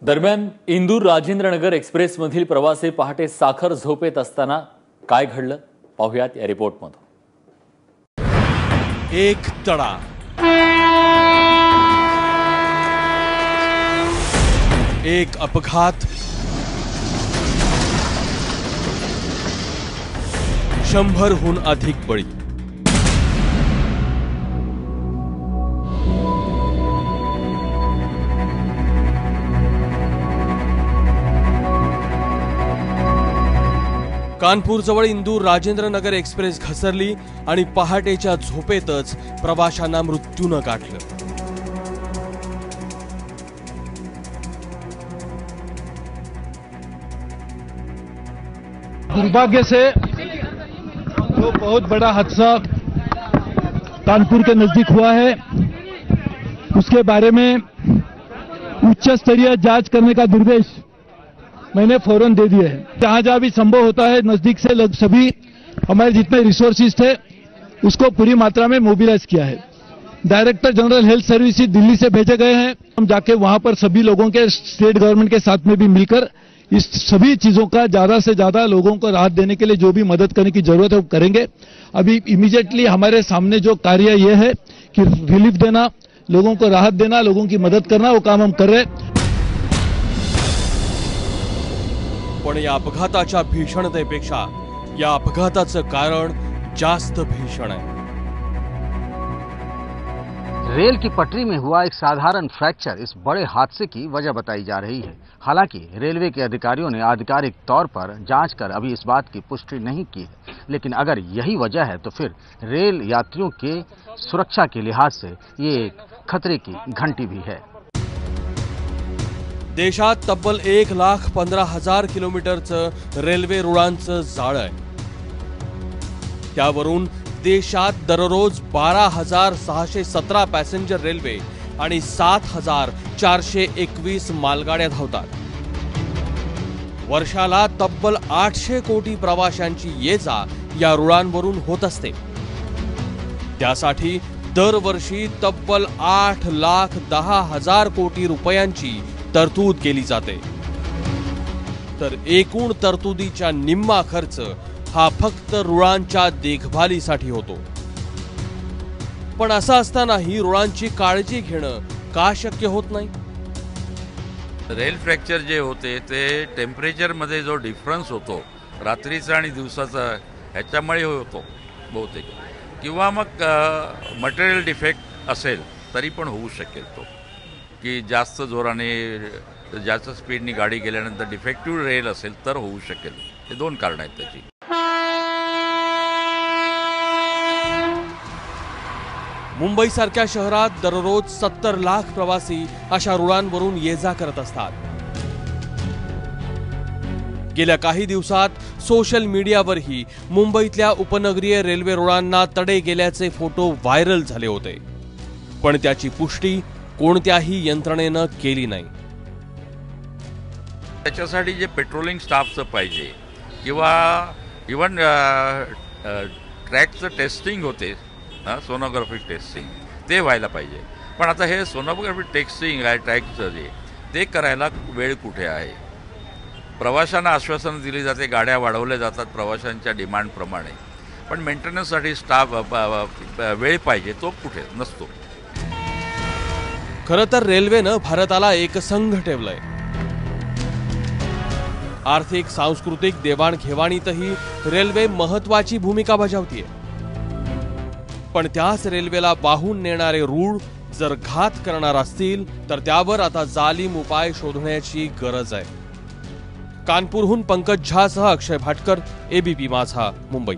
दरम्यान इंदूर राजेंद्रनगर एक्सप्रेस मधील प्रवासी पहाटे साखर झोपेत असताना काय घडलं पाहूयात या रिपोर्टमधून। एक तडा, एक अपघात, 100हून अधिक बळी। कानपूर जवळ इंदूर राजेंद्रनगर एक्सप्रेस घसरली आणि पहाटेच्या झोपेतच प्रवाशांना मृत्यूनं गाठलं। दुर्भाग्य से जो बहुत बड़ा हादसा कानपुर के नजदीक हुआ है उसके बारे में उच्च स्तरीय जांच करने का निर्देश मैंने फौरन दे दिए हैं। जहां जहां भी संभव होता है नजदीक से सभी हमारे जितने रिसोर्सेज थे उसको पूरी मात्रा में मोबिलाइज किया है। Director general health services Delhi से भेजे गए हैं। हम जाके वहां पर सभी लोगों के स्टेट गवर्नमेंट के साथ में भी मिलकर इस सभी चीजों का ज्यादा से ज्यादा लोगों को राहत देने के लिए जो भी मदद करने की जरूरत है वो करेंगे। अभी इमीडिएटली हमारे सामने जो कार्य ये है कि रिलीफ देना, लोगों को राहत देना, लोगों की मदद करना, वो काम हम कर रहे हैं। पण या अपघाताच्या भीषणतेपेक्षा या अपघाताचं कारण जास्त भीषण आहे। रेल की पटरी में हुआ एक साधारण फ्रैक्चर इस बड़े हादसे की वजह बताई जा रही है। हालांकि रेलवे के अधिकारियों ने आधिकारिक तौर पर जांच कर अभी इस बात की पुष्टि नहीं की है, लेकिन अगर यही वजह है तो फिर रेल यात्रियों के सुरक्षा के लिहाज से ये एक खतरे की घंटी भी है। देशात तब्बल 1,15,000 किलोमीटरचं रेल्वे रुळांचं जाळं आहे। त्यावरून देशात दररोज 12,617 पॅसेंजर रेल्वे आणि 7,421 मालगाड्या धावतात। वर्षाला तब्बल 800 कोटी प्रवाशांची ये-जा या रुळांवरून होत असते। त्यासाठी दरवर्षी तब्बल 8,10,000 कोटी रुपयांची तरतूद केली जाते। तर एकूण तरतुदीच्या निम्मा खर्च हा फक्त रुळांच्या देखभालीसाठी होतो। पण असं असतानाही रुळांची काळजी घेणं का शक्य होत नाही? रेल फ्रॅक्चर जे होते ते टेम्परेचर मध्ये जो डिफरन्स होतो रात्रीचा आणि दिवसाचा ह्याच्यामुळे होतो बहुतेक, किंवा मग मटेरियल डिफेक्ट असेल तरी पण होऊ शकेल तो, की जास्त जोराने जास्त स्पीडनी गाडी गेल्यानंतर डिफेक्टिव्ह रेल असेल तर होऊ शकेल। हे दोन कारण आहेत त्याची। मुंबईसारख्या शहरात दररोज 70 लाख प्रवासी अशा रुळांवरून ये-जा करत असतात। गेल्या काही दिवसात सोशल मीडियावरही मुंबईतल्या उपनगरीय रेल्वे रुळांना तडे गेल्याचे फोटो व्हायरल झाले होते, पण त्याची पुष्टी कोणत्याही यंत्रणेनं केली नाही। त्याच्यासाठी जे पेट्रोलिंग स्टाफचं पाहिजे किंवा इवन ट्रॅकचं टेस्टिंग होते, सोनोग्राफी टेस्टिंग ते व्हायला पाहिजे। पण आता हे सोनोग्राफी टेस्टिंग आहे ट्रॅकचं जे ते करायला वेळ कुठे आहे? प्रवाशांना आश्वासन दिली जाते, गाड्या वाढवल्या जातात प्रवाशांच्या डिमांडप्रमाणे, पण मेंटेनन्ससाठी स्टाफ वेळ पाहिजे तो कुठे नसतो। खरं तर रेल्वेनं भारताला एक संघ ठेवलाय। आर्थिक सांस्कृतिक देवाणघेवाणीतही रेल्वे महत्वाची भूमिका बजावतीये। पण त्याच रेल्वेला वाहून नेणारे रूळ जर घात करणार असतील तर त्यावर आता जालीम उपाय शोधण्याची गरज आहे। कानपूरहून पंकज झासह अक्षय भाटकर, एबीपी माझा, मुंबई।